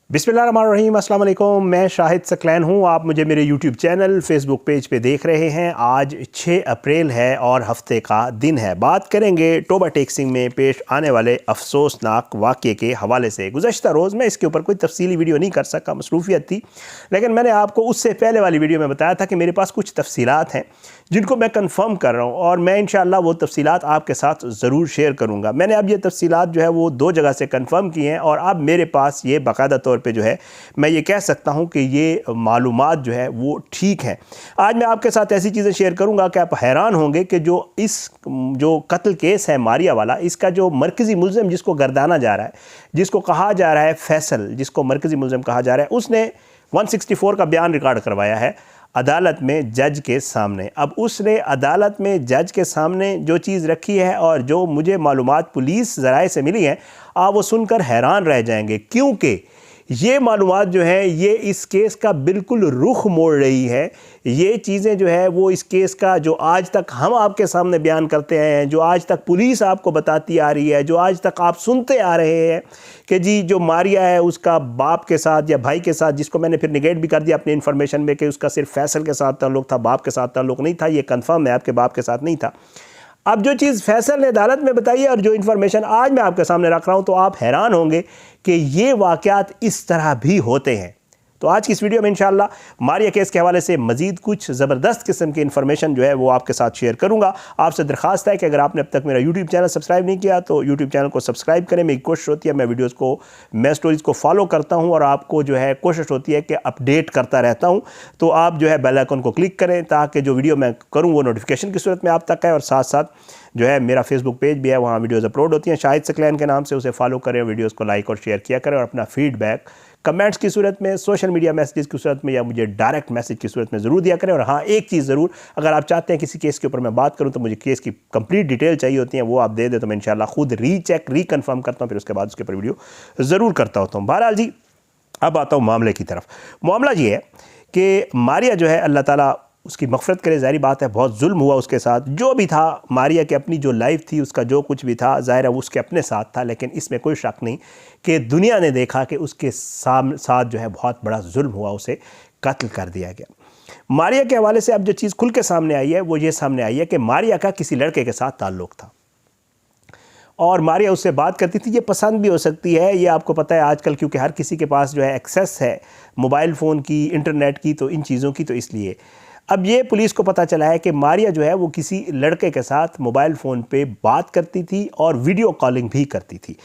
बिस्मिल्लाहिर्रहमानिर्रहीम, अस्सलाम वालेकुम। मैं शाहिद सकलैन हूँ। आप मुझे मेरे यूट्यूब चैनल, फेसबुक पेज पे देख रहे हैं। आज 6 अप्रैल है और हफ्ते का दिन है। बात करेंगे टोबा टेक्सिंग में पेश आने वाले अफसोसनाक वाक़ये के हवाले से। गुज़श्ता रोज़ मैं इसके ऊपर कोई तफसीली वीडियो नहीं कर सका, मसरूफियत थी, लेकिन मैंने आपको उससे पहले वाली वीडियो में बताया था कि मेरे पास कुछ तफसीलात हैं जिनको मैं कंफर्म कर रहा हूँ और मैं इंशाअल्लाह वो तफसीलात आपके साथ ज़रूर शेयर करूँगा। मैंने अब ये तफसीलात जो है वो 2 जगह से कंफर्म की हैं और अब मेरे पास ये बाकायदा तौर पे जो है मैं ये कह सकता हूँ कि ये मालूमात जो है वो ठीक हैं। आज मैं आपके साथ ऐसी चीज़ें शेयर करूँगा कि आप हैरान होंगे कि जो कत्ल केस है मारिया वाला, इसका जो मरकज़ी मुल्ज़िम जिसको गर्दाना जा रहा है, जिसको कहा जा रहा है फैसल, जिसको मरकज़ी मुल्ज़िम कहा जा रहा है, उसने 164 का बयान रिकॉर्ड करवाया है अदालत में जज के सामने। अब उसने अदालत में जज के सामने जो चीज़ रखी है और जो मुझे मालूमात पुलिस ज़राए से मिली हैं, आप वो सुनकर हैरान रह जाएंगे, क्योंकि ये मालूमात जो है ये इस केस का बिल्कुल रुख मोड़ रही है। ये चीज़ें जो है वो इस केस का जो आज तक हम आपके सामने बयान करते आए हैं, जो आज तक पुलिस आपको बताती आ रही है, जो आज तक आप सुनते आ रहे हैं कि जी जो मारिया है उसका बाप के साथ या भाई के साथ, जिसको मैंने फिर निगेट भी कर दिया अपनी इन्फॉर्मेशन में कि उसका सिर्फ फैसल के साथ ताल्लुक़ था, बाप के साथ ताल्लुक़ नहीं था। ये कन्फर्म है, आपके बाप के साथ नहीं था। अब जो चीज़ फैसल ने अदालत में बताई है और जो इन्फॉर्मेशन आज मैं आपके सामने रख रहा हूं, तो आप हैरान होंगे कि ये वाक़यात इस तरह भी होते हैं। तो आज की इस वीडियो में इंशाअल्लाह मारिया केस के हवाले से मज़ीद कुछ ज़बरदस्त किस्म की इन्फॉर्मेशन जो है वो आपके साथ शेयर करूंगा। आपसे दरख्वास्त है कि अगर आपने अब तक मेरा यूट्यूब चैनल सब्सक्राइब नहीं किया तो यूट्यूब चैनल को सब्सक्राइब करें। मेरी कोशिश होती है मैं स्टोरीज़ को फॉलो करता हूँ और आपको जो है कोशिश होती है कि अपडेट करता रहता हूँ। तो आप जो है बेल आइकन को क्लिक करें ताकि जो वीडियो मैं करूँ वो नोटिफिकेशन की सूरत में आप तक है। और साथ साथ जो है मेरा फेसबुक पेज भी है, वहाँ वीडियोज़ अपलोड होती हैं शाहिद सकलैन के नाम से, उसे फॉलो करें, वीडियोज़ को लाइक और शेयर किया करें और अपना फीडबैक कमेंट्स की सूरत में, सोशल मीडिया मैसेजेस की सूरत में या मुझे डायरेक्ट मैसेज की सूरत में ज़रूर दिया करें। और हाँ, एक चीज़ ज़रूर, अगर आप चाहते हैं किसी केस के ऊपर मैं बात करूं तो मुझे केस की कंप्लीट डिटेल चाहिए होती है, वो आप दे दें तो मैं इंशाल्लाह खुद रीचेक रिकन्फर्म करता हूं, फिर उसके बाद उसके ऊपर वीडियो ज़रूर करता होता हूँ। बहरहाल जी, अब आता हूँ मामले की तरफ। मामला ये है कि मारिया जो है, अल्लाह ताला उसकी मग़फ़िरत करे, ज़ाहिर बात है बहुत जुल्म हुआ उसके साथ। जो भी था, मारिया की अपनी जो लाइफ थी, उसका जो कुछ भी था, ज़ाहिर है उसके अपने साथ था, लेकिन इसमें कोई शक नहीं कि दुनिया ने देखा कि उसके साथ जो है बहुत बड़ा जुल्म हुआ, उसे कत्ल कर दिया गया। मारिया के हवाले से अब जो चीज़ खुल के सामने आई है वो ये सामने आई है कि मारिया का किसी लड़के के साथ ताल्लुक़ था और मारिया उससे बात करती थी। ये पसंद भी हो सकती है, ये आपको पता है आजकल, क्योंकि हर किसी के पास जो है एक्सेस है मोबाइल फ़ोन की, इंटरनेट की, तो इन चीज़ों की, तो इसलिए अब ये पुलिस को पता चला है कि मारिया जो है वो किसी लड़के के साथ मोबाइल फ़ोन पे बात करती थी और वीडियो कॉलिंग भी करती थी।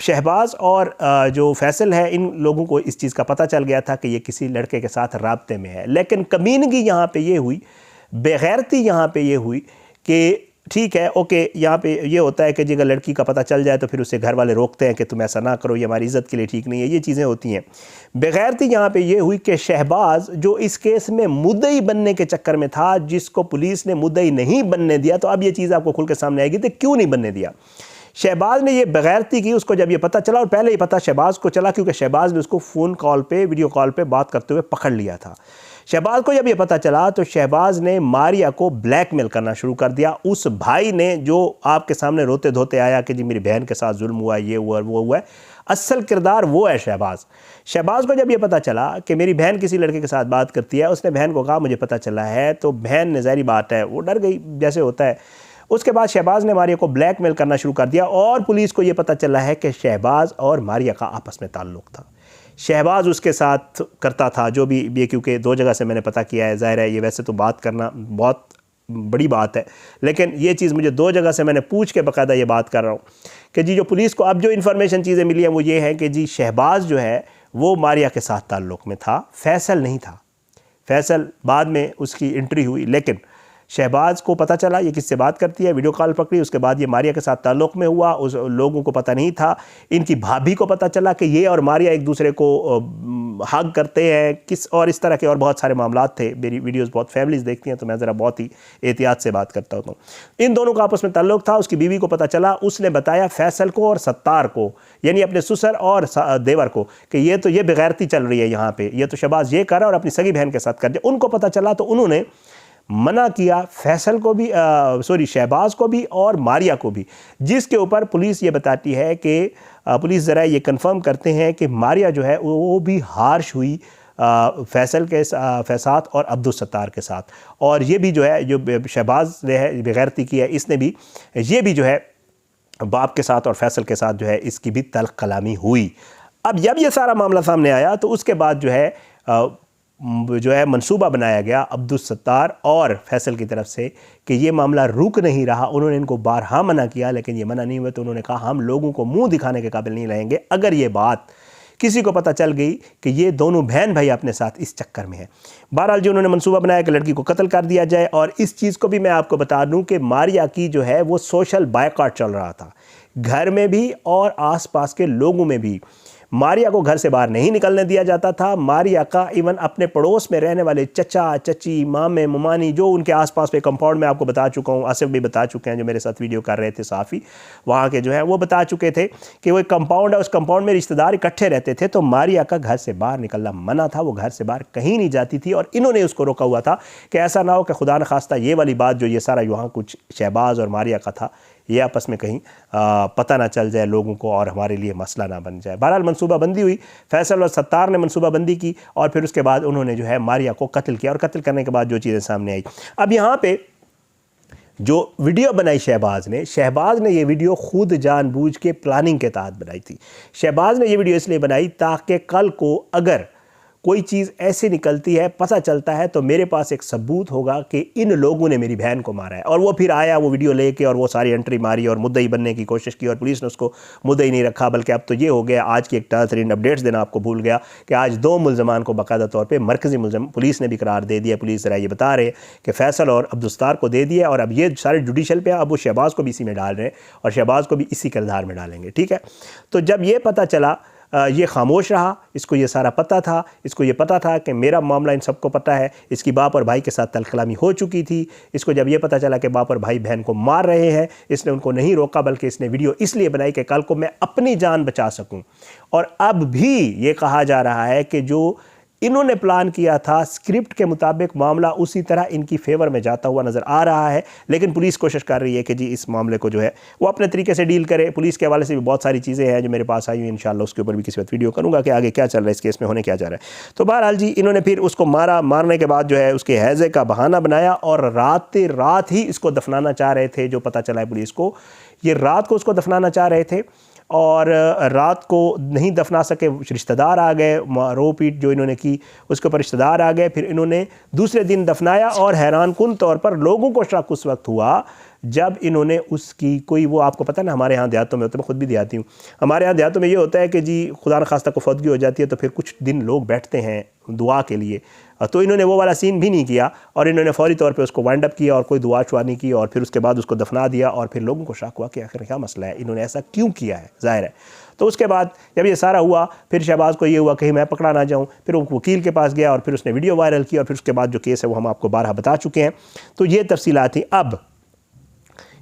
शहबाज और जो फैसल है, इन लोगों को इस चीज़ का पता चल गया था कि ये किसी लड़के के साथ राब्ते में है, लेकिन कमीनगी यहाँ पे ये हुई, बेगैरती यहाँ पे ये हुई कि ठीक है, ओके, यहाँ पे ये होता है कि अगर लड़की का पता चल जाए तो फिर उसे घर वाले रोकते हैं कि तुम ऐसा ना करो, ये हमारी इज़्ज़त के लिए ठीक नहीं है, ये चीज़ें होती हैं। बेगैरती यहाँ पे ये हुई कि शहबाज जो इस केस में मुद्दई बनने के चक्कर में था, जिसको पुलिस ने मुद्दई नहीं बनने दिया, तो अब ये चीज़ आपको खुल के सामने आएगी तो क्यों नहीं बनने दिया। शहबाज ने ये बेगैरती की, उसको जब ये पता चला, और पहले ही पता शहबाज को चला क्योंकि शहबाज ने उसको फ़ोन कॉल पे, वीडियो कॉल पे बात करते हुए पकड़ लिया था। शहबाज को जब ये पता चला तो शहबाज ने मारिया को ब्लैकमेल करना शुरू कर दिया। उस भाई ने जो आपके सामने रोते धोते आया कि जी मेरी बहन के साथ जुल्म हुआ, ये हुआ, वो हुआ, असल किरदार वो है शहबाज। शहबाज को जब ये पता चला कि मेरी बहन किसी लड़के के साथ बात करती है, उसने बहन को कहा मुझे पता चला है, तो बहन ने, ज़ाहिर बात है, वो डर गई, जैसे होता है। उसके बाद शहबाज ने मारिया को ब्लैकमेल करना शुरू कर दिया और पुलिस को ये पता चला है कि शहबाज और मारिया का आपस में ताल्लुक़ था। शहबाज उसके साथ करता था जो भी ये, क्योंकि 2 जगह से मैंने पता किया है, ज़ाहिर है ये वैसे तो बात करना बहुत बड़ी बात है, लेकिन ये चीज़ मुझे 2 जगह से मैंने पूछ के बाकायदा ये बात कर रहा हूँ कि जी जो पुलिस को अब जो इन्फॉर्मेशन चीज़ें मिली हैं वो ये है कि जी शहबाज जो है वो मारिया के साथ ताल्लुक़ में था, फैसल नहीं था। फैसल बाद में उसकी एंट्री हुई, लेकिन शहबाज को पता चला ये किससे बात करती है, वीडियो कॉल पकड़ी, उसके बाद ये मारिया के साथ ताल्लुक़ में हुआ। उस लोगों को पता नहीं था, इनकी भाभी को पता चला कि ये और मारिया एक दूसरे को हग करते हैं, किस और इस तरह के और बहुत सारे मामलात थे। मेरी वीडियोस बहुत फैमिलीज़ देखती हैं तो मैं ज़रा बहुत ही एहतियात से बात करता हूँ। इन दोनों का आपस में ताल्लुक़ था। उसकी बीवी को पता चला, उसने बताया फैसल को और सत्तार को, यानी अपने ससुर और देवर को, कि ये तो ये बेगैरती चल रही है यहाँ पे, ये तो शहबाज ये कर रहा है और अपनी सगी बहन के साथ कर दिया। उनको पता चला तो उन्होंने मना किया, फैसल को भी शहबाज को भी और मारिया को भी, जिसके ऊपर पुलिस ये बताती है कि पुलिस ज़रा ये कंफर्म करते हैं कि मारिया जो है वो भी हार्श हुई फैसल के फैसात और अब्दुल सत्तार के साथ। और ये भी जो है, जो शहबाज ने है बेगैरती की है, इसने भी ये भी जो है बाप के साथ और फैसल के साथ जो है इसकी भी तल्ख कलामी हुई। अब जब ये सारा मामला सामने आया तो उसके बाद जो है मंसूबा बनाया गया अब्दुल सत्तार और फैसल की तरफ से कि ये मामला रुक नहीं रहा। उन्होंने इनको बारहा मना किया, लेकिन ये मना नहीं हुए, तो उन्होंने कहा हम लोगों को मुंह दिखाने के काबिल नहीं रहेंगे अगर ये बात किसी को पता चल गई कि ये दोनों बहन भाई अपने साथ इस चक्कर में हैं। बहरहाल जी उन्होंने मंसूबा बनाया कि लड़की को कत्ल कर दिया जाए। और इस चीज़ को भी मैं आपको बता दूं कि मारिया की जो है वो सोशल बायकॉट चल रहा था, घर में भी और आसपास के लोगों में भी। मारिया को घर से बाहर नहीं निकलने दिया जाता था। मारिया का इवन अपने पड़ोस में रहने वाले चचा चची, मामे मुमानी, जो उनके आसपास पे कंपाउंड में आपको बता चुका हूँ, आसिफ भी बता चुके हैं जो मेरे साथ वीडियो कर रहे थे, साफ़ी वहाँ के जो है वो बता चुके थे कि वो एक कंपाउंड है, उस कंपाउंड में रिश्तेदार इकट्ठे रहते थे। तो मारिया का घर से बाहर निकलना मना था, वो घर से बाहर कहीं नहीं जाती थी। और इन्होंने उसको रोका हुआ था कि ऐसा ना हो कि खुदा न खास्ता ये वाली बात जो ये सारा यहाँ कुछ शहबाज और मारिया का था ये आपस में कहीं पता ना चल जाए लोगों को और हमारे लिए मसला ना बन जाए। बहरहाल मनसूबाबंदी हुई, फैसल और सत्तार ने मनसूबाबंदी की और फिर उसके बाद उन्होंने जो है मारिया को कत्ल किया। और कत्ल करने के बाद जो चीज़ें सामने आई, अब यहाँ पे जो वीडियो बनाई शहबाज ने ये वीडियो खुद जानबूझ के प्लानिंग के तहत बनाई थी। शहबाज ने ये वीडियो इसलिए बनाई ताकि कल को अगर कोई चीज़ ऐसे निकलती है, पता चलता है, तो मेरे पास एक सबूत होगा कि इन लोगों ने मेरी बहन को मारा है। और वो फिर आया वो वीडियो लेके और वो सारी एंट्री मारी और मुद्दई बनने की कोशिश की और पुलिस ने उसको मुद्दई नहीं रखा। बल्कि अब तो ये हो गया, आज की एक ताज़ा तरीन अपडेट्स देना आपको भूल गया कि आज 2 मुलजमान को बाकायदा तौर पर मरकज़ी मुलजम पुलिस ने भी करार दे दिया। पुलिस ज़रा ये बता रहे हैं कि फैसल और अब्दुल सत्तार को दे दिया और अब ये सारे जुडिशल पे अब वो शहबाज को भी इसी में डाल रहे हैं और शहबाज को भी इसी किरदार में डालेंगे। ठीक है, तो जब ये पता चला ये खामोश रहा, इसको ये सारा पता था, इसको ये पता था कि मेरा मामला इन सबको पता है, इसकी बाप और भाई के साथ तलकलामी हो चुकी थी। इसको जब ये पता चला कि बाप और भाई बहन को मार रहे हैं, इसने उनको नहीं रोका बल्कि इसने वीडियो इसलिए बनाई कि कल को मैं अपनी जान बचा सकूं। और अब भी ये कहा जा रहा है कि जो इन्होंने प्लान किया था स्क्रिप्ट के मुताबिक मामला उसी तरह इनकी फेवर में जाता हुआ नज़र आ रहा है। लेकिन पुलिस कोशिश कर रही है कि जी इस मामले को जो है वो अपने तरीके से डील करे। पुलिस के हवाले से भी बहुत सारी चीज़ें हैं जो मेरे पास आई हुई, इंशाल्लाह उसके ऊपर भी किसी वक्त वीडियो करूँगा कि आगे क्या चल रहा है, इस केस में होने क्या जा रहा है। तो बहरहाल जी इन्होंने फिर उसको मारने के बाद जो है उसके हैज़े का बहाना बनाया और रात ही इसको दफनाना चाह रहे थे। जो पता चला है पुलिस को, ये रात को उसको दफनाना चाह रहे थे और रात को नहीं दफना सके, रिश्तेदार आ गए, रो पीट जो इन्होंने की उसके ऊपर रिश्तेदार आ गए। फिर इन्होंने दूसरे दिन दफनाया और हैरान कुन तौर पर लोगों को शक उस वक्त हुआ जब इन्होंने उसकी कोई, वो आपको पता है ना हमारे यहाँ देहातों में होता है, मैं खुद भी देहाती हूँ, हमारे यहाँ देहातों में ये होता है कि जी खुदा न खास्ता को फौतगी हो जाती है तो फिर कुछ दिन लोग बैठते हैं दुआ के लिए। तो इन्होंने वो वाला सीन भी नहीं किया और इन्होंने फौरी तौर पे उसको वाइंड अप किया और कोई दुआ शुआ नहीं की और फिर उसके बाद उसको दफना दिया। और फिर लोगों को शक हुआ कि आखिर क्या मसला है, इन्होंने ऐसा क्यों किया है, ज़ाहिर है। तो उसके बाद जब ये सारा हुआ फिर शहबाज को ये हुआ कहीं मैं पकड़ा ना जाऊँ, फिर वो वकील के पास गया और फिर उसने वीडियो वायरल की और फिर उसके बाद जो केस है वो हम आपको बारहा बता चुके हैं। तो ये तफसीलात थी। अब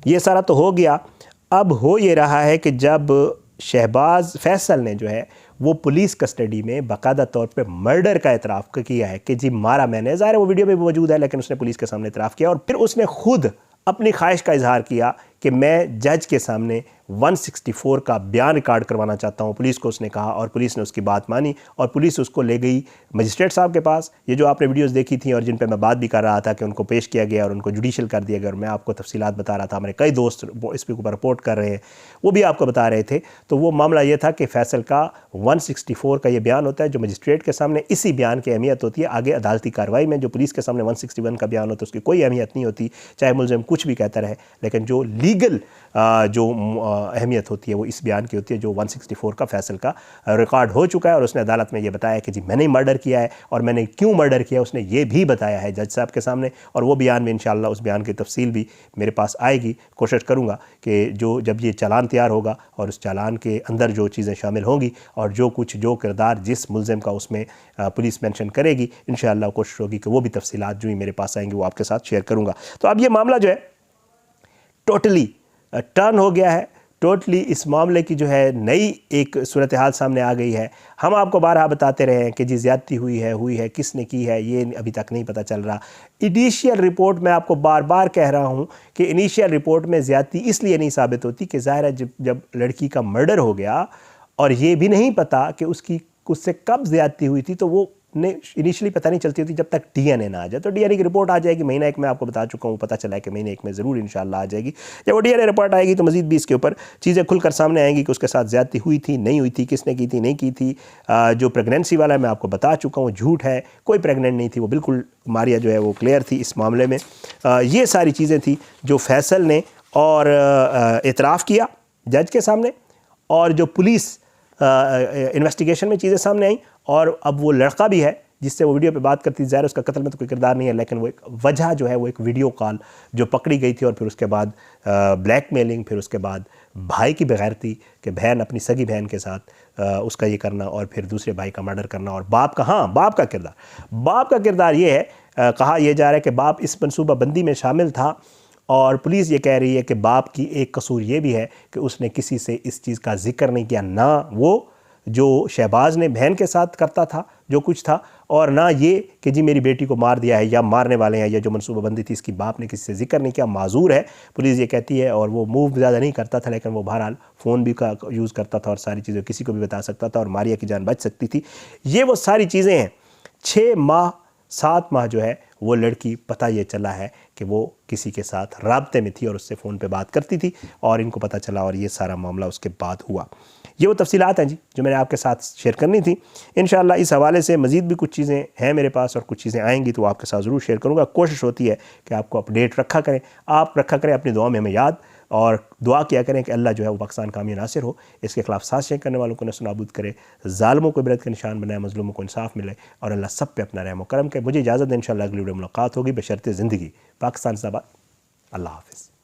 ये सारा तो हो गया, अब हो ये रहा है कि जब शहबाज फैसल ने जो है वो पुलिस कस्टडी में बाकायदा तौर पे मर्डर का एतराफ़ किया है कि जी मारा मैंने, ज़ाहिर है वो वीडियो में भी मौजूद है, लेकिन उसने पुलिस के सामने एतराफ़ किया और फिर उसने खुद अपनी ख्वाहिश का इजहार किया कि मैं जज के सामने 164 का बयान रिकॉर्ड करवाना चाहता हूँ। पुलिस को उसने कहा और पुलिस ने उसकी बात मानी और पुलिस उसको ले गई मजिस्ट्रेट साहब के पास। ये जो आपने वीडियोस देखी थी और जिन पे मैं बात भी कर रहा था कि उनको पेश किया गया और उनको जुडिशल कर दिया गया और मैं आपको तफसीलात बता रहा था, हमारे कई दोस्त इस पे ऊपर रिपोर्ट कर रहे हैं, वो भी आपको बता रहे थे। तो वो मामला ये था कि फैसल का 164 का ये बयान होता है जो मजिस्ट्रेट के सामने, इसी बयान की अहमियत होती है आगे अदालती कार्रवाई में। जो पुलिस के सामने 161 का बयान होता है उसकी कोई अहमियत नहीं होती, चाहे मुलजिम कुछ भी कहता रहे, लेकिन जो लीगल जो अहमियत होती है वो इस बयान की होती है जो 164 का फैसल का रिकॉर्ड हो चुका है। और उसने अदालत में ये बताया कि जी मैंने मर्डर किया है और मैंने क्यों मर्डर किया उसने ये भी बताया है जज साहब के सामने। और वो बयान में इंशाअल्लाह उस बयान की तफसील भी मेरे पास आएगी। कोशिश करूँगा कि जब ये चालान तैयार होगा और उस चालान के अंदर जो चीज़ें शामिल होंगी और जो किरदार जिस मुलजिम का उसमें पुलिस मेंशन करेगी, इंशाअल्लाह कोशिश होगी कि वो भी तफसीलात जो ही मेरे पास आएंगी वो आपके साथ शेयर करूँगा। तो अब ये मामला जो है टोटली टर्न हो गया है, टोटली इस मामले की जो है नई एक सूरत हाल सामने आ गई है। हम आपको बारहा बताते रहे हैं कि जी ज़्यादती हुई है, किसने की है ये अभी तक नहीं पता चल रहा। इनिशियल रिपोर्ट में आपको बार बार कह रहा हूँ कि इनिशियल रिपोर्ट में ज़्यादती इसलिए नहीं साबित होती कि ज़ाहिर है जब लड़की का मर्डर हो गया और ये भी नहीं पता कि उससे कब ज़्यादती हुई थी, तो वो ने इनिशियली पता नहीं चलती होती जब तक डीएनए ना आ जाए। तो डीएनए की रिपोर्ट आ जाएगी महीना एक में, आपको बता चुका हूँ, पता चला है कि महीने एक में ज़रूर इंशाल्लाह आ जाएगी। जब वो डीएनए रिपोर्ट आएगी तो मज़ीद भी इसके ऊपर चीज़ें खुलकर सामने आएंगी कि उसके साथ ज़्यादती हुई थी, नहीं हुई थी, किसने की थी, नहीं की थी। जो प्रेगनेंसी वाला है मैं आपको बता चुका हूँ, झूठ है, कोई प्रेगनेंट नहीं थी, वो बिल्कुल मारिया जो है वो क्लियर थी इस मामले में। ये सारी चीज़ें थी जो फैसल ने और एतराफ़ किया जज के सामने, और जो पुलिस इन्वेस्टिगेशन में चीज़ें सामने आई। और अब वो लड़का भी है जिससे वो वीडियो पे बात करती, ज़ाहिर उसका कत्ल में तो कोई किरदार नहीं है, लेकिन वो एक वजह जो है वो एक वीडियो कॉल जो पकड़ी गई थी, और फिर उसके बाद ब्लैकमेलिंग, फिर उसके बाद भाई की बेगैरती कि बहन अपनी सगी बहन के साथ उसका ये करना, और फिर दूसरे भाई का मर्डर करना, और बाप का किरदार ये है, कहा यह जा रहा है कि बाप इस मनसूबाबंदी में शामिल था। और पुलिस ये कह रही है कि बाप की एक कसूर ये भी है कि उसने किसी से इस चीज़ का जिक्र नहीं किया, ना वो जो शहबाज ने बहन के साथ करता था जो कुछ था, और ना ये कि जी मेरी बेटी को मार दिया है या मारने वाले हैं, या जो मनसूबाबंदी थी इसकी बाप ने किसी से जिक्र नहीं किया, माजूर है पुलिस ये कहती है। और वो मूव ज़्यादा नहीं करता था, लेकिन वो बहरहाल फ़ोन भी का यूज़ करता था और सारी चीज़ें किसी को भी बता सकता था, और मारिया की जान बच सकती थी। ये वो सारी चीज़ें हैं। 6 माह 7 माह जो है वो लड़की, पता ये चला है कि वो किसी के साथ राब्ते में थी और उससे फ़ोन पे बात करती थी, और इनको पता चला, और ये सारा मामला उसके बाद हुआ। ये वो तफसीलात हैं जी जो मैंने आपके साथ शेयर करनी थी। इंशाअल्लाह इस हवाले से मज़ीद भी कुछ चीज़ें हैं मेरे पास, और कुछ चीज़ें आएंगी तो आपके साथ ज़रूर शेयर करूँगा। कोशिश होती है कि आपको अपडेट रखा करें, आप रखा करें अपनी दुआ में हमें याद, और दुआ किया करें कि अल्लाह जो है वो पाकिस्तान कामी नासिर हो, इसके खिलाफ साजिशें करने वालों को नस्ल नाबूद करे, ज़ालिमों को इबरत का निशान बनाए, मज़लूमों को इंसाफ मिले, और अल्लाह सब पे अपना रहम व करम करे। मुझे इजाज़त दें, इंशाअल्लाह अगली वीडियो मुलाकात होगी बशर्ते ज़िंदगी। पाकिस्तान ज़िंदाबाद। अल्लाह हाफ़िज़।